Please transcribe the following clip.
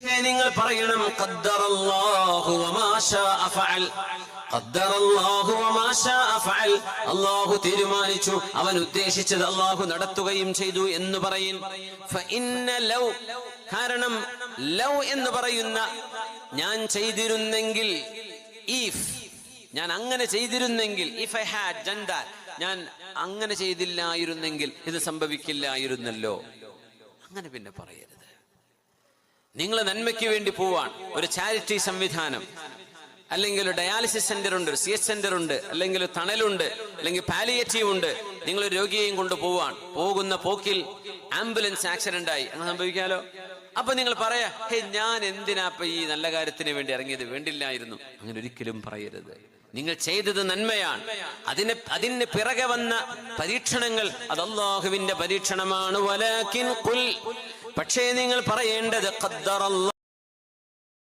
നിങ്ങൾ പറയണം ഖദ്ദറല്ലാഹു വമാ ശാഅ ഫഅൽ. ഖദ്ദറല്ലാഹു വമാ ശാഅ ഫഅൽ. അല്ലാഹു തീരുമാനിച്ചു, അവൻ ഉദ്ദേശിച്ചത് അല്ലാഹു നടത്തുകയും ചെയ്തു എന്ന് പറയും. ഫഇന്ന ലൗ, കാരണം ലൗ എന്ന് പറയുന്ന ഞാൻ ചെയ്തിരുന്നെങ്കിൽ, ഇഫ് ഞാൻ അങ്ങനെ ചെയ്തിരുന്നെങ്കിൽ, if I had done that, ഞാൻ അങ്ങനെ ചെയ്തില്ലായിരുന്നെങ്കിൽ ഇത് സംഭവിക്കില്ലായിരുന്നല്ലോ. അങ്ങനെ പിന്നെ പറയരുത്. നിങ്ങൾ നന്മയ്ക്ക് വേണ്ടി പോവാൻ ഒരു ചാരിറ്റി സംവിധാനം, അല്ലെങ്കിൽ ഒരു ഡയാലിസിസ് സെന്റർ ഉണ്ട്, ഒരു CH സെന്റർ ഉണ്ട്, അല്ലെങ്കിൽ തണലുണ്ട്, അല്ലെങ്കിൽ പാലിയേറ്റീവ് ഉണ്ട്. നിങ്ങൾ രോഗിയെയും കൊണ്ട് പോവാൻ, പോകുന്ന പോക്കിൽ ആംബുലൻസ് ആക്സിഡന്റ് ആയി, അങ്ങനെ സംഭവിക്കാലോ. അപ്പൊ നിങ്ങൾ പറയാ, ഹേ ഞാൻ എന്തിനാ ഇപ്പൊ ഈ നല്ല കാര്യത്തിന് വേണ്ടി ഇറങ്ങിയത്, വേണ്ടില്ലായിരുന്നു. അങ്ങനെ ഒരിക്കലും പറയരുത്. നിങ്ങൾ ചെയ്തത് നന്മയാണ്. അതിന് പിറകെ വന്ന പരീക്ഷണങ്ങൾ അത് അല്ലാഹുവിന്റെ പരീക്ഷണമാണ്. വലാകിൻ ഖുൽ, പക്ഷേ നിങ്ങൾ പറയേണ്ടത് ഖദ്ദറല്ലാഹു